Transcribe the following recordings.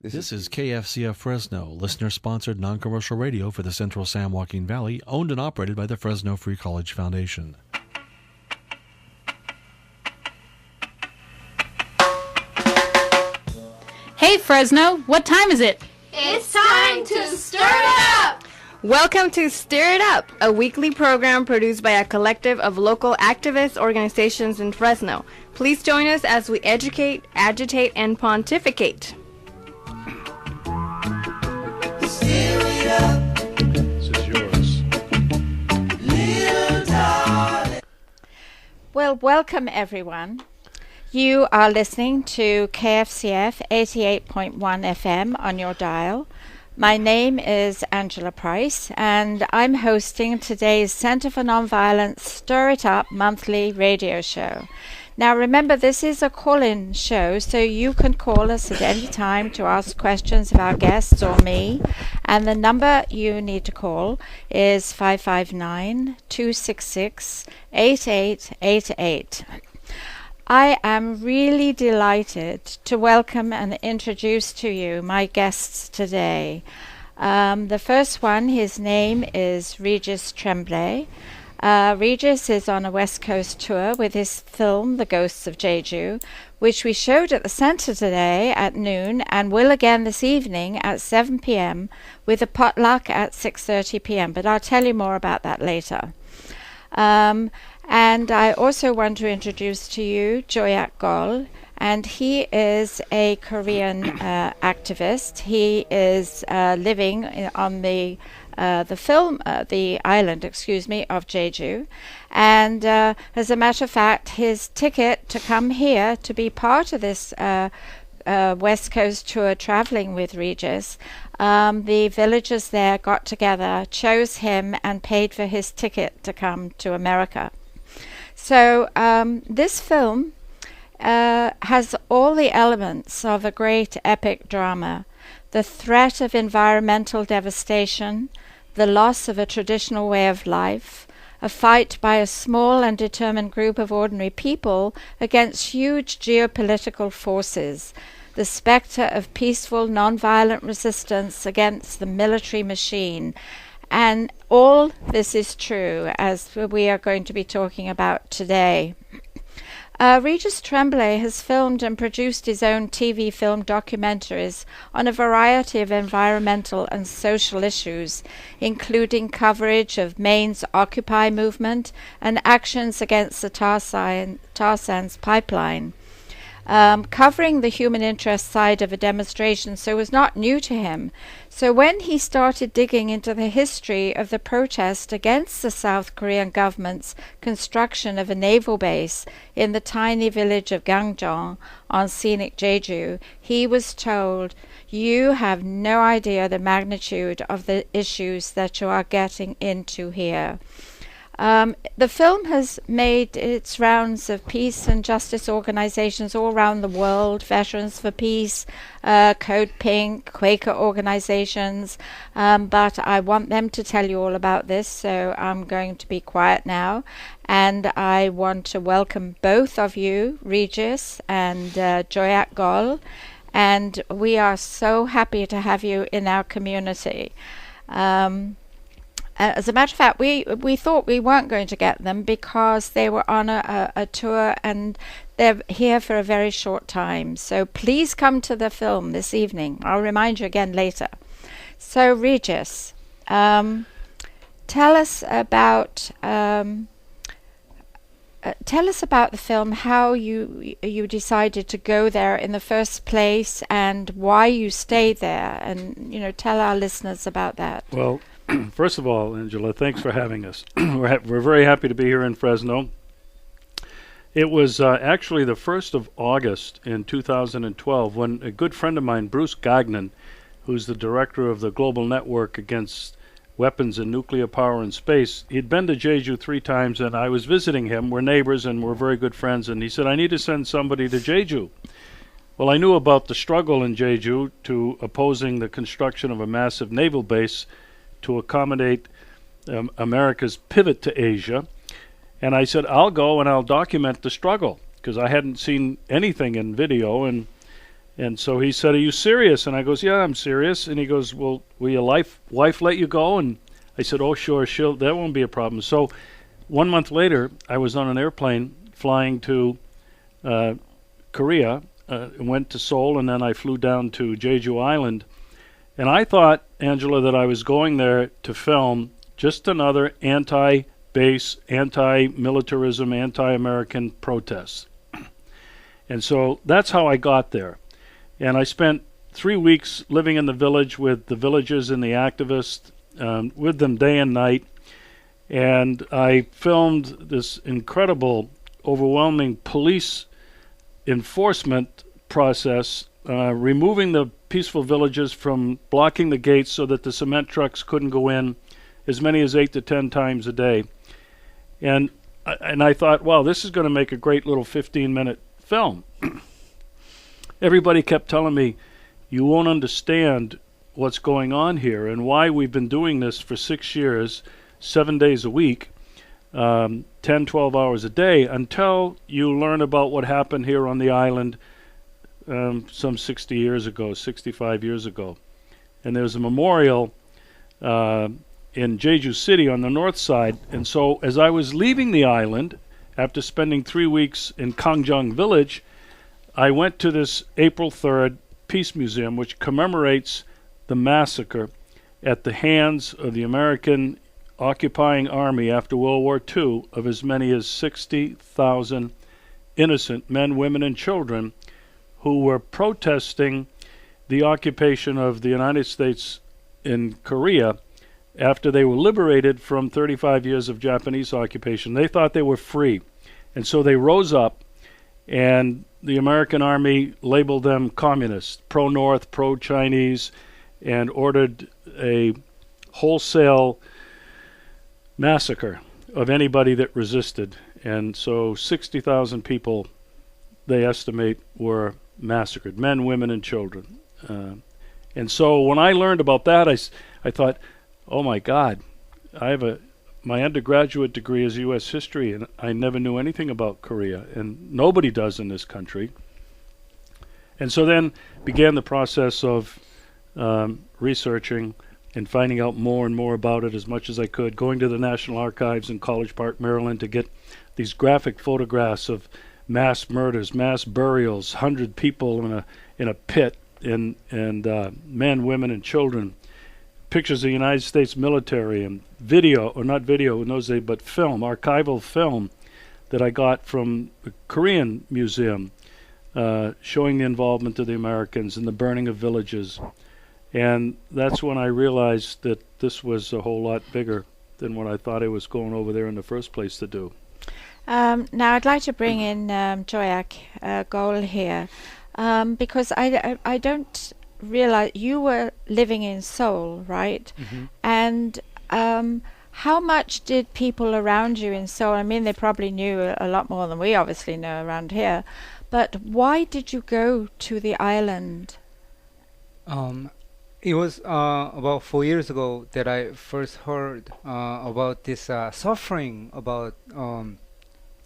This is KFCF Fresno, listener-sponsored non-commercial radio for the Central San Joaquin Valley, owned and operated by the Fresno Free College Foundation. Hey Fresno, what time is it? It's time to stir it up! Welcome to Stir It Up, a weekly program produced by a collective of local activist organizations in Fresno. Please join us as we educate, agitate, and pontificate. Stir it up. This is yours. Little darling. Well, welcome everyone. You are listening to KFCF 88.1 FM on your dial. My name is Angela Price, and I'm hosting today's Center for Nonviolence Stir It Up monthly radio show. Now remember, this is a call-in show, so you can call us at any time to ask questions of our guests or me, and the number you need to call is 559-266-8888. I am really delighted to welcome and introduce to you my guests today. The first one, his name is Regis Tremblay. Regis is on a West Coast tour with his film, The Ghosts of Jeju, which we showed at the Center today at noon and will again this evening at 7 p.m. with a potluck at 6:30 p.m. But I'll tell you more about that later. And I also want to introduce to you Joyakgol, and he is a Korean activist. He is living on the island, of Jeju. And as a matter of fact, his ticket to come here to be part of this West Coast tour traveling with Regis, the villagers there got together, chose him, and paid for his ticket to come to America. So this film has all the elements of a great epic drama: the threat of environmental devastation, the loss of a traditional way of life, a fight by a small and determined group of ordinary people against huge geopolitical forces, the spectre of peaceful, non-violent resistance against the military machine. And all this is true, as we are going to be talking about today. Regis Tremblay has filmed and produced his own TV film documentaries on a variety of environmental and social issues, including coverage of Maine's Occupy movement and actions against the tar sands pipeline. Covering the human interest side of a demonstration so was not new to him. So when he started digging into the history of the protest against the South Korean government's construction of a naval base in the tiny village of Gangjeong on scenic Jeju, he was told, "You have no idea the magnitude of the issues that you are getting into here." The film has made its rounds of peace and justice organizations all around the world: Veterans for Peace, Code Pink, Quaker organizations, but I want them to tell you all about this, so I'm going to be quiet now. And I want to welcome both of you, Regis and Joyakgol, and we are so happy to have you in our community. As a matter of fact, we thought we weren't going to get them because they were on a tour and they're here for a very short time. So please come to the film this evening. I'll remind you again later. So Regis, tell us about the film, how you decided to go there in the first place and why you stayed there, and tell our listeners about that. Well, first of all, Angela, thanks for having us. We're very happy to be here in Fresno. It was actually the 1st of August in 2012 when a good friend of mine, Bruce Gagnon, who's the director of the Global Network Against Weapons and Nuclear Power in Space, he'd been to Jeju 3 times, and I was visiting him. We're neighbors and we're very good friends, and he said, "I need to send somebody to Jeju." Well, I knew about the struggle in Jeju to opposing the construction of a massive naval base to accommodate America's pivot to Asia. And I said, I'll go and I'll document the struggle, because I hadn't seen anything in video. And And so he said, "Are you serious?" And I goes, "Yeah, I'm serious." And he goes, "Well, will your wife let you go?" And I said, "Oh, sure, that won't be a problem." So 1 month later, I was on an airplane flying to Korea, went to Seoul, and then I flew down to Jeju Island. And I thought, Angela, that I was going there to film just another anti-base, anti-militarism, anti-American protest. And so that's how I got there. And I spent 3 weeks living in the village with the villagers and the activists, with them day and night. And I filmed this incredible, overwhelming police enforcement process, removing the peaceful villagers from blocking the gates so that the cement trucks couldn't go in as many as 8 to 10 times a day. And I thought, wow, this is going to make a great little 15-minute film. Everybody kept telling me, you won't understand what's going on here and why we've been doing this for 6 years, 7 days a week, 10, 12 hours a day, until you learn about what happened here on the island some 60 years ago, 65 years ago. And there's a memorial in Jeju City on the north side. And so as I was leaving the island, after spending 3 weeks in Gangjeong village, I went to this April 3rd Peace Museum, which commemorates the massacre at the hands of the American occupying army after World War II of as many as 60,000 innocent men, women, and children who were protesting the occupation of the United States in Korea after they were liberated from 35 years of Japanese occupation. They thought they were free, and so they rose up, and the American army labeled them communist, pro-North, pro-Chinese, and ordered a wholesale massacre of anybody that resisted. And so 60,000 people, they estimate, were massacred, men, women, and children. And so when I learned about that, I thought, oh my God, my undergraduate degree is U.S. history, and I never knew anything about Korea, and nobody does in this country. And so then began the process of researching and finding out more and more about it as much as I could, going to the National Archives in College Park, Maryland, to get these graphic photographs of mass murders, mass burials, 100 people in a pit, and men, women, and children. Pictures of the United States military, and video, or not video in those days, but film, archival film that I got from the Korean Museum, showing the involvement of the Americans in the burning of villages. And that's when I realized that this was a whole lot bigger than what I thought I was going over there in the first place to do. Now I'd like to bring in Joyakgol here, because I don't realize you were living in Seoul, right? Mm-hmm. And how much did people around you in Seoul, I mean, they probably knew a lot more than we obviously know around here, but why did you go to the island? It was about 4 years ago that I first heard about this suffering about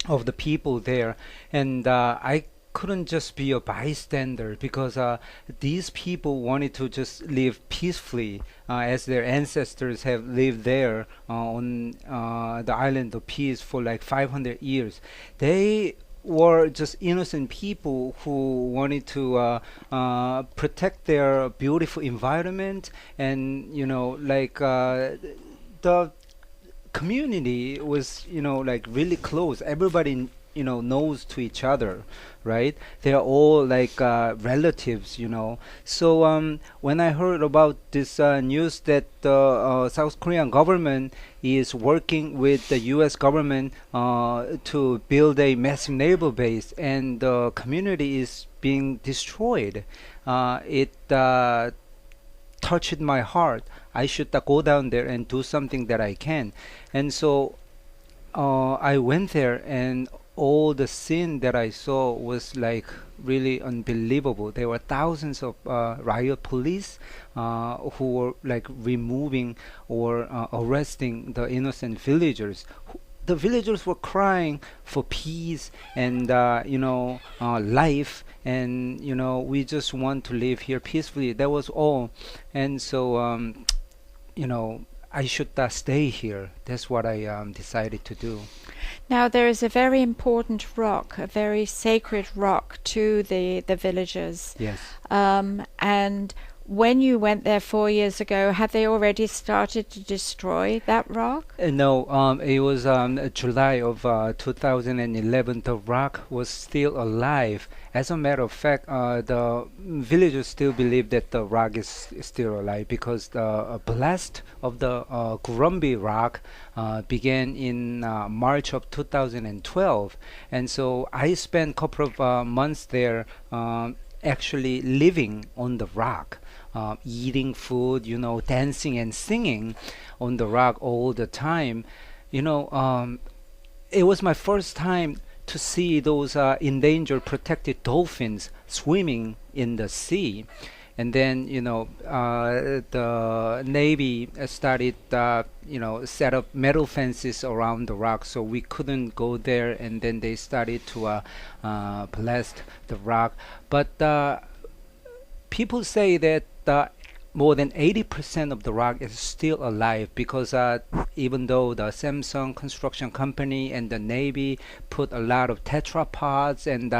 of the people there, and I couldn't just be a bystander, because these people wanted to just live peacefully as their ancestors have lived there on the island of peace for like 500 years. They were just innocent people who wanted to protect their beautiful environment, and the community was like really close. Everybody knows to each other, right? They're all like relatives, So when I heard about this news that the South Korean government is working with the U.S. government to build a massive naval base, and the community is being destroyed, it touched my heart. I should go down there and do something that I can. And so I went there, and all the scene that I saw was like really unbelievable. There were thousands of riot police who were like removing or arresting the innocent villagers the villagers were crying for peace and life, and we just want to live here peacefully. That was all, and so I should stay here. That's what I decided to do. Now, there is a very important rock, a very sacred rock to the villagers. Yes. And when you went there 4 years ago, have they already started to destroy that rock? No, it was July of 2011. The rock was still alive. As a matter of fact, the villagers still believe that the rock is still alive because the blast of the Gurumbi rock began in March of 2012. And so I spent a couple of months there actually living on the rock. Eating food, dancing and singing on the rock all the time. It was my first time to see those endangered protected dolphins swimming in the sea. And then, the Navy started, set up metal fences around the rock so we couldn't go there. And then they started to blast the rock. But people say that more than 80% of the rock is still alive because even though the Samsung construction company and the Navy put a lot of tetrapods and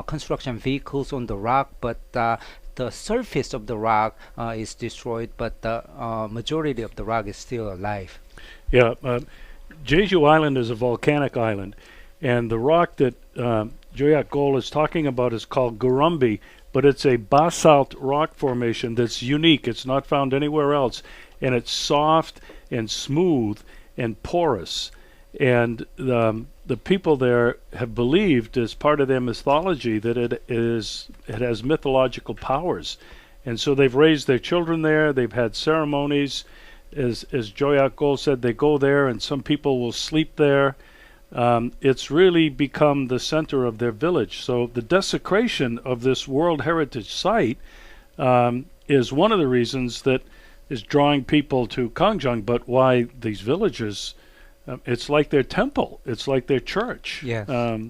construction vehicles on the rock, but the surface of the rock is destroyed, but the majority of the rock is still alive. Yeah, Jeju Island is a volcanic island, and the rock that Joyakgol is talking about is called Gurumbi, but it's a basalt rock formation that's unique. It's not found anywhere else, and it's soft and smooth and porous. And the people there have believed, as part of their mythology, that it has mythological powers, and so they've raised their children there. They've had ceremonies. As Joyakgol said, they go there, and some people will sleep there. It's really become the center of their village. So the desecration of this World Heritage Site is one of the reasons that is drawing people to Gangjeong, but why these villages, it's like their temple. It's like their church. Yes.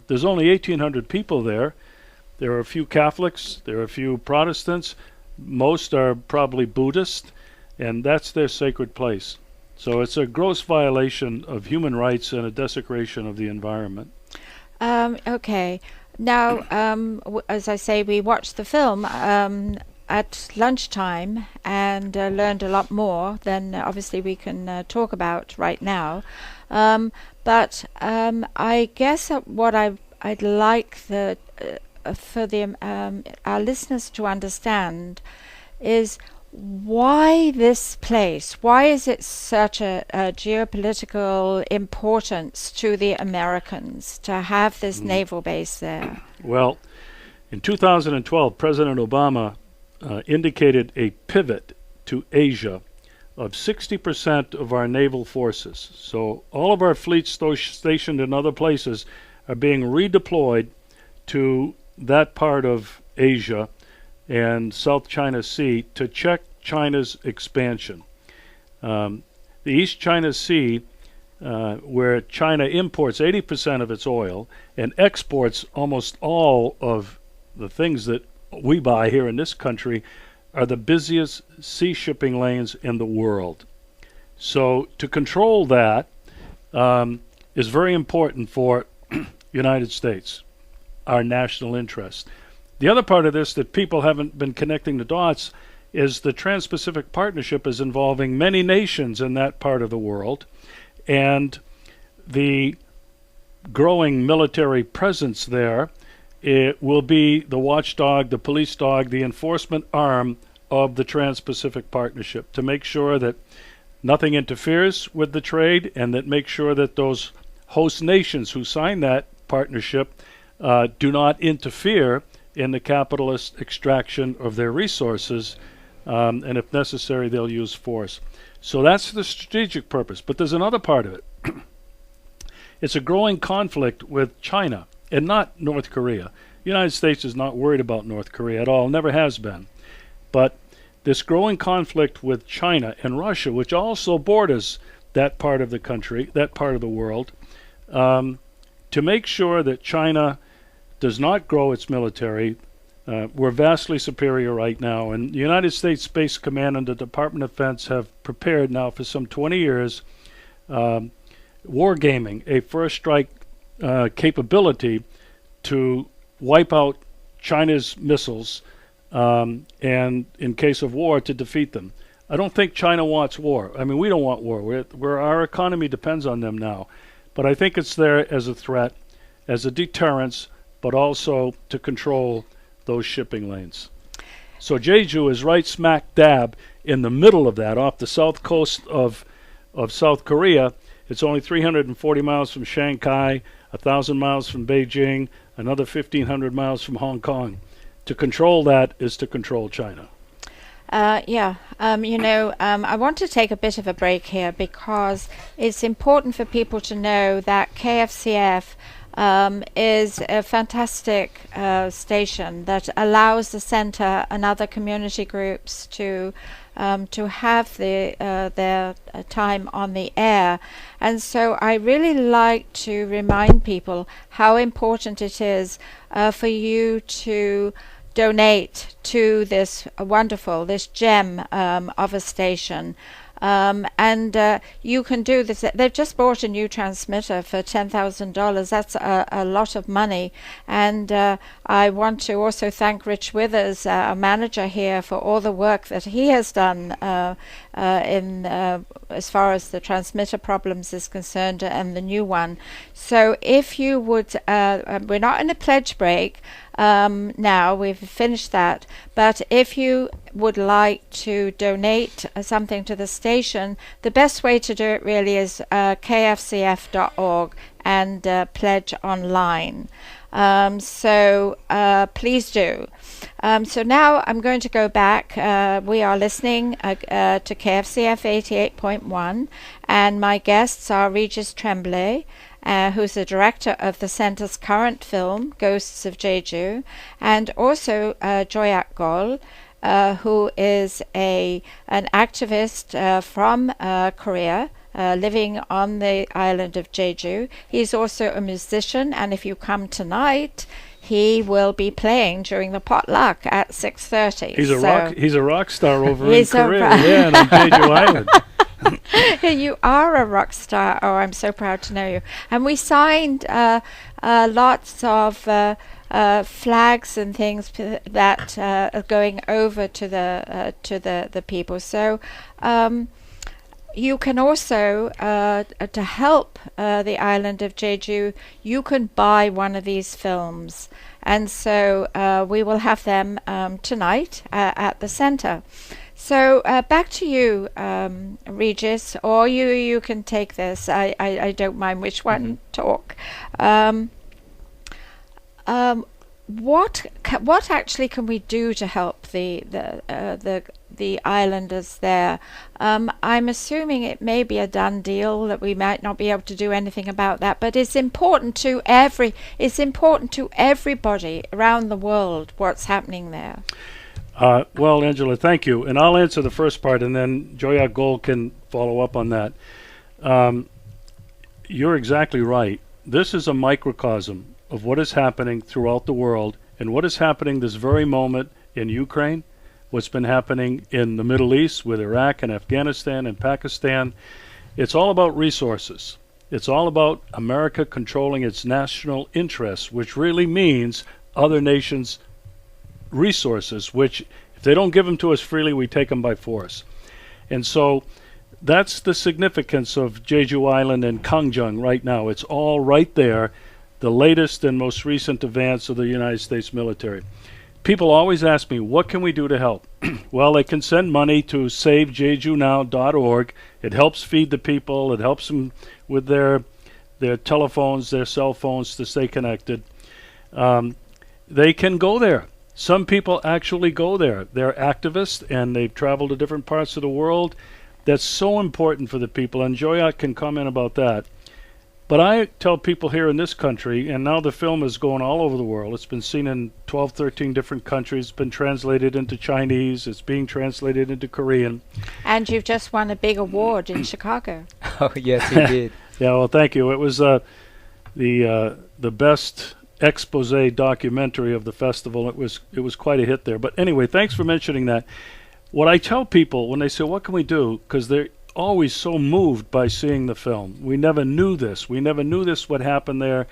There's only 1,800 people there. There are a few Catholics. There are a few Protestants. Most are probably Buddhist, and that's their sacred place. So it's a gross violation of human rights and a desecration of the environment. Okay. Now, as I say, we watched the film at lunchtime and learned a lot more than obviously we can talk about right now. But I guess what I'd like for our listeners to understand is why this place? Why is it such a geopolitical importance to the Americans to have this naval base there? Well, in 2012, President Obama indicated a pivot to Asia of 60% of our naval forces. So all of our fleets stationed in other places are being redeployed to that part of Asia and South China Sea to check China's expansion. The East China Sea, where China imports 80% of its oil and exports almost all of the things that we buy here in this country, are the busiest sea shipping lanes in the world. So to control that is very important for United States, our national interest. The other part of this that people haven't been connecting the dots is the Trans-Pacific Partnership is involving many nations in that part of the world, and the growing military presence there, it will be the watchdog, the police dog, the enforcement arm of the Trans-Pacific Partnership to make sure that nothing interferes with the trade, and that make sure that those host nations who sign that partnership do not interfere in the capitalist extraction of their resources, and if necessary, they'll use force. So that's the strategic purpose. But there's another part of it. It's a growing conflict with China and not North Korea. The United States is not worried about North Korea at all, never has been. But this growing conflict with China and Russia, which also borders that part of the country, that part of the world, to make sure that China does not grow its military. We're vastly superior right now, and the United States Space Command and the Department of Defense have prepared now for some 20 years wargaming, a first strike capability to wipe out China's missiles and, in case of war, to defeat them. I don't think China wants war. I mean, we don't want war. Our economy depends on them now. But I think it's there as a threat, as a deterrence, but also to control those shipping lanes. So Jeju is right smack dab in the middle of that, off the south coast of South Korea. It's only 340 miles from Shanghai, 1,000 miles from Beijing, another 1,500 miles from Hong Kong. To control that is to control China. I want to take a bit of a break here because it's important for people to know that KFCF is a fantastic station that allows the center and other community groups to have their time on the air. And so I really like to remind people how important it is for you to donate to this gem of a station. And you can do this. They've just bought a new transmitter for $10,000. That's a lot of money. And I want to also thank Rich Withers, our manager here, for all the work that he has done as far as the transmitter problems is concerned and the new one. So if you would, we're not in a pledge break. Now we've finished that, but if you would like to donate something to the station, the best way to do it really is kfcf.org and pledge online. So please do. So now I'm going to go back. We are listening to KFCF 88.1, and my guests are Regis Tremblay, who's the director of the center's current film, Ghosts of Jeju, and also Joyakgol, who is an activist from Korea, living on the island of Jeju. He's also a musician, and if you come tonight, he will be playing during the potluck at 6:30. He's a rock star over in Korea, and on Jeju Island. You are a rock star. Oh, I'm so proud to know you. And we signed lots of flags and things that are going over to the people. So you can also, to help the island of Jeju, you can buy one of these films. And so we will have them tonight at the center. So back to you, Regis, or you can take this. I don't mind which one talk. What actually can we do to help the islanders there? I'm assuming it may be a done deal, that we might not be able to do anything about that, but it's important to everybody around the world what's happening there. Well, Angela, thank you. And I'll answer the first part, and then Joyakgol can follow up on that. You're exactly right. This is a microcosm of what is happening throughout the world, and what is happening this very moment in Ukraine, what's been happening in the Middle East with Iraq and Afghanistan and Pakistan. It's all about resources. It's all about America controlling its national interests, which really means other nations' resources, which if they don't give them to us freely, we take them by force. And so that's the significance of Jeju Island and Gangjeong right now. It's all right there, the latest and most recent advance of the United States military. People always ask me, what can we do to help? Well, they can send money to savejejunow.org. It helps feed the people. It helps them with their telephones, their cell phones, to stay connected. They can go there. Some people actually go there. They're activists, and they've traveled to different parts of the world. That's so important for the people, and Joyak can comment about that. But I tell people here in this country, and now the film is going all over the world. It's been seen in 12, 13 different countries. It's been translated into Chinese. It's being translated into Korean. And you've just won a big award in Chicago. Oh, yes, he did. Yeah, well, thank you. It was the best expose documentary of the festival. It was quite a hit there. But anyway, thanks for mentioning that. What I tell people when they say, what can we do? Because they're always so moved by seeing the film. We never knew this. We never knew this what happened there.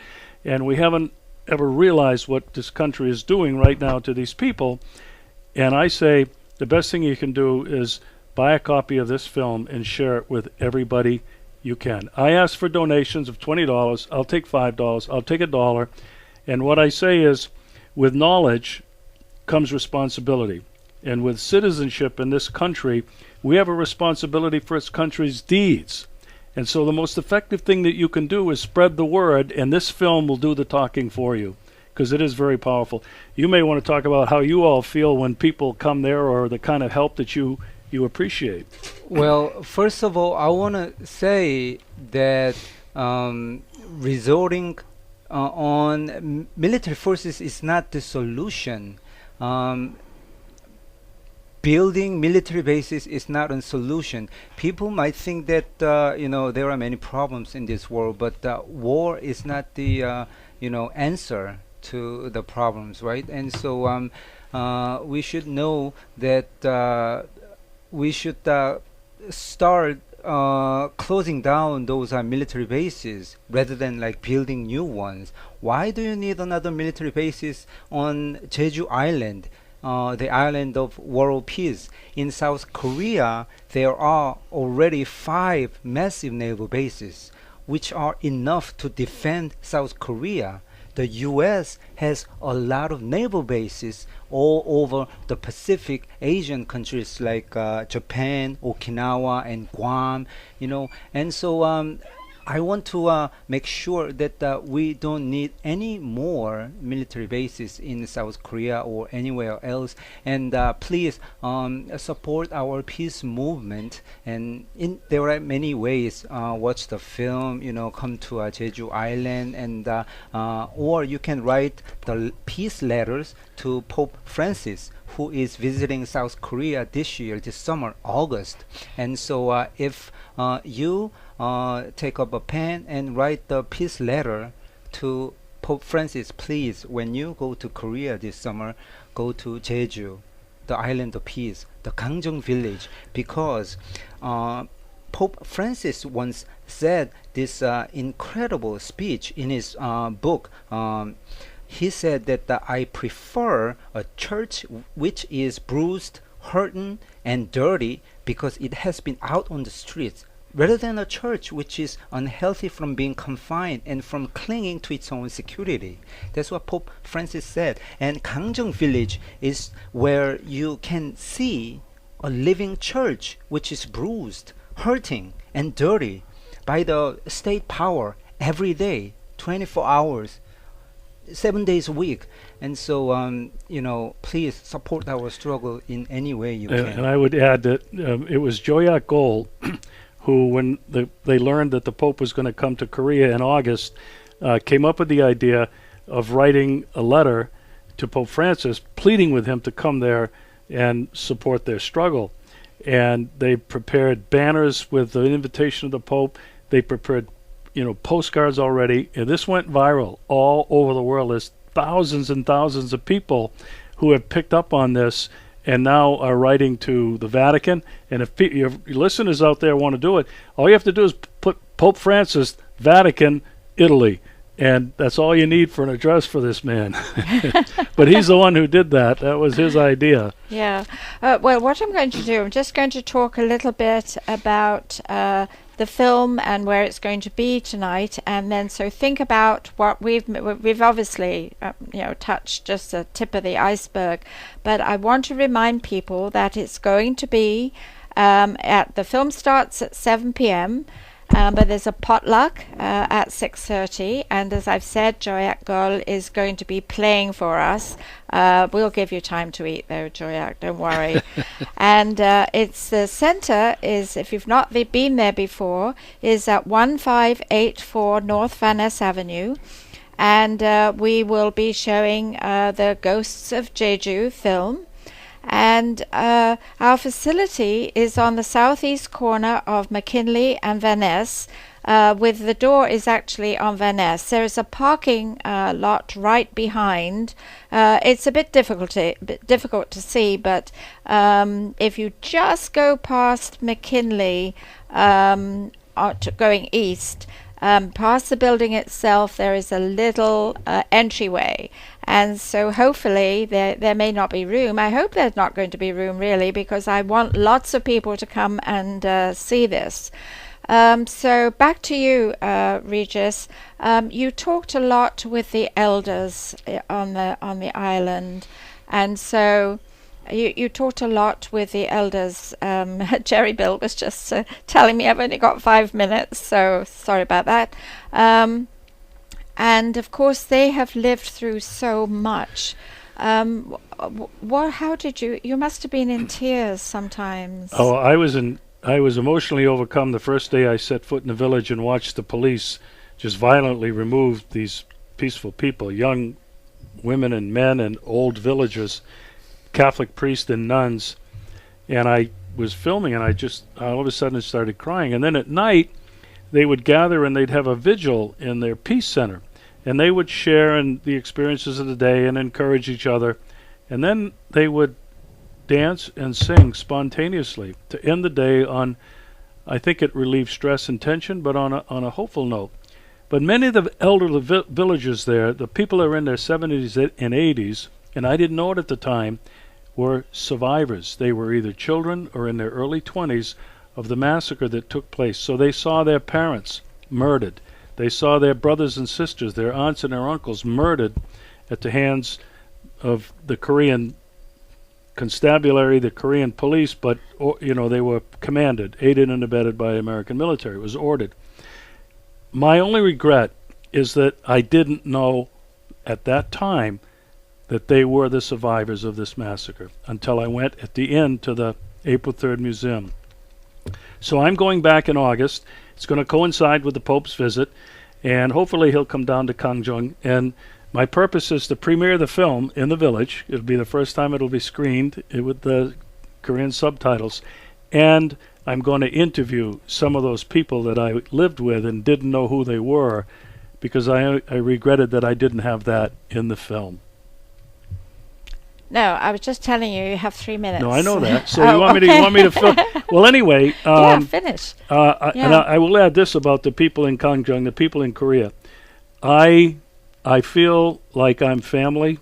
And we haven't ever realized what this country is doing right now to these people. And I say the best thing you can do is buy a copy of this film and share it with everybody you can. I ask for donations of $20. I'll take $5. I'll take $1. And what I say is, with knowledge comes responsibility. And with citizenship in this country, we have a responsibility for its country's deeds. And so the most effective thing that you can do is spread the word, and this film will do the talking for you, because it is very powerful. You may want to talk about how you all feel when people come there, or the kind of help that you appreciate. Well, first of all, I want to say that resorting on military forces is not the solution. Building military bases is not a solution. People might think that there are many problems in this world, but war is not the answer to the problems, right? And so we should know that we should start closing down those military bases rather than like building new ones. Why do you need another military bases on Jeju Island? The island of world peace. In South Korea, there are already 5 massive naval bases, which are enough to defend South Korea. The US has a lot of naval bases all over the Pacific Asian countries like Japan, Okinawa, and Guam, and so I want to make sure that we don't need any more military bases in South Korea or anywhere else. And please support our peace movement. And there are many ways. Watch the film, come to Jeju Island, and or you can write the peace letters to Pope Francis, who is visiting South Korea this summer, August. And so if you take up a pen and write the peace letter to Pope Francis, please, when you go to Korea this summer, go to Jeju, the island of peace, the Gangjeong village, because Pope Francis once said this incredible speech in his book. He said that I prefer a church which is bruised, hurting, and dirty because it has been out on the streets, rather than a church which is unhealthy from being confined and from clinging to its own security. That's what Pope Francis said. And Gangjeong village is where you can see a living church which is bruised, hurting, and dirty by the state power every day, 24 hours. 7 days a week. And so please support our struggle in any way you can. And I would add that it was Joyakgol who, when they learned that the Pope was going to come to Korea in August, came up with the idea of writing a letter to Pope Francis pleading with him to come there and support their struggle. And they prepared banners with the invitation of the Pope. They prepared postcards already, and this went viral all over the world. There's thousands and thousands of people who have picked up on this and now are writing to the Vatican. And if your listeners out there want to do it, all you have to do is put Pope Francis, Vatican, Italy, and that's all you need for an address for this man. But he's the one who did that. That was his idea. Yeah. Well, what I'm going to do, I'm just going to talk a little bit about the film and where it's going to be tonight, and then so think about what we've obviously touched just the tip of the iceberg, but I want to remind people that it's going to be the film starts at 7 p.m. But there's a potluck at 6:30, and as I've said, Joyakgol is going to be playing for us. We'll give you time to eat though, Joyak, don't worry. And it's the center is, if you've not been there before, is at 1584 North Van Ness Avenue, and we will be showing the Ghosts of Jeju film. And our facility is on the southeast corner of McKinley and Van Ness, with the door is actually on Van Ness. There is a parking lot right behind. It's a bit difficult to see, but if you just go past McKinley going east, past the building itself, there is a little entryway, and so hopefully there may not be room. I hope there's not going to be room, really, because I want lots of people to come and see this. So back to you, Regis. You talked a lot with the elders on the island, and so you talked a lot with the elders. Jerry Bill was just telling me I've only got 5 minutes, so sorry about that. And of course, they have lived through so much. How did you? You must have been in tears sometimes. Oh, I was emotionally overcome the first day I set foot in the village and watched the police just violently remove these peaceful people, young women and men and old villagers, Catholic priests and nuns. And I was filming, and I just all of a sudden started crying. And then at night, they would gather and they'd have a vigil in their peace center, and they would share in the experiences of the day and encourage each other. And then they would dance and sing spontaneously to end the day on, I think it relieved stress and tension, but on a hopeful note. But many of the elderly villagers there, the people that are in their 70s and 80s, and I didn't know it at the time, were survivors. They were either children or in their early 20s of the massacre that took place. So they saw their parents murdered. They saw their brothers and sisters, their aunts and their uncles murdered at the hands of the Korean constabulary, the Korean police, but they were commanded, aided and abetted by the American military. It was ordered. My only regret is that I didn't know at that time that they were the survivors of this massacre until I went at the end to the April 3rd museum. So I'm going back in August. It's going to coincide with the Pope's visit, and hopefully he'll come down to Gangjeong. And my purpose is to premiere the film in the village. It'll be the first time it'll be screened with the Korean subtitles. And I'm going to interview some of those people that I lived with and didn't know who they were, because I regretted that I didn't have that in the film. No, I was just telling you have 3 minutes. No, I know that. So you want me to film? Well, anyway. Finish. And I will add this about the people in Gangjeong, the people in Korea. I feel like I'm family.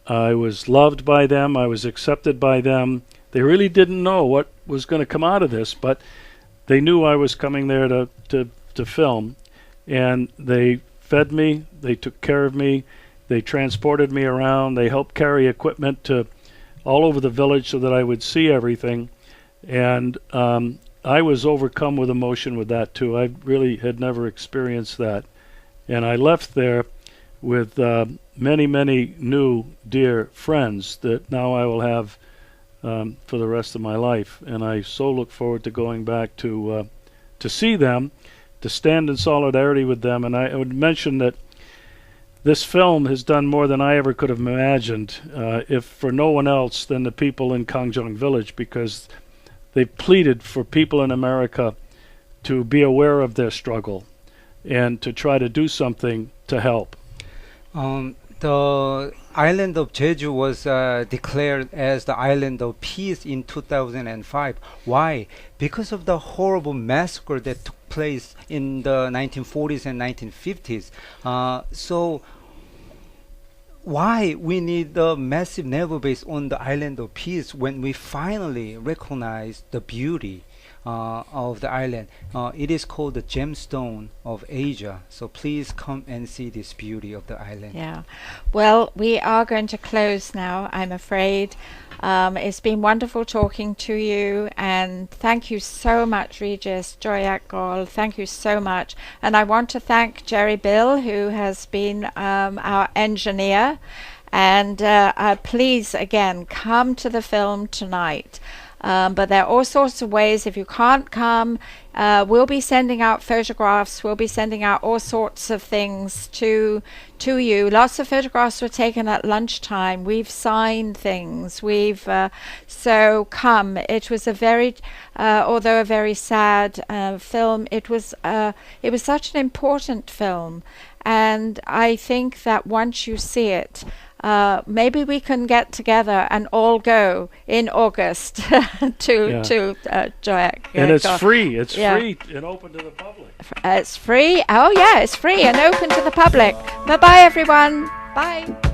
I was loved by them. I was accepted by them. They really didn't know what was going to come out of this, but they knew I was coming there to film. And they fed me. They took care of me. They transported me around. They helped carry equipment to all over the village so that I would see everything. And I was overcome with emotion with that, too. I really had never experienced that. And I left there with many, many new, dear friends that now I will have for the rest of my life. And I so look forward to going back to see them, to stand in solidarity with them. And I would mention that this film has done more than I ever could have imagined, if for no one else than the people in Gangjeong village, because they pleaded for people in America to be aware of their struggle and to try to do something to help. The island of Jeju was declared as the island of peace in 2005. Why? Because of the horrible massacre that took place in the 1940s and 1950s. So why we need a massive naval base on the island of peace when we finally recognize the beauty of the island? It is called the gemstone of Asia. So please come and see this beauty of the island. Yeah. Well, we are going to close now, I'm afraid. It's been wonderful talking to you, and thank you so much, Regis, Joyakgol. Thank you so much. And I want to thank Jerry Bill, who has been our engineer. And please, again, come to the film tonight. But there are all sorts of ways. If you can't come, we'll be sending out photographs. We'll be sending out all sorts of things to you. Lots of photographs were taken at lunchtime. We've signed things. So come. It was a very, although a very sad film, it was such an important film. And I think that once you see it, maybe we can get together and all go in August to Joyakgol. And it's free. It's free and open to the public. It's free. Oh yeah, it's free and open to the public. Bye bye everyone. Bye.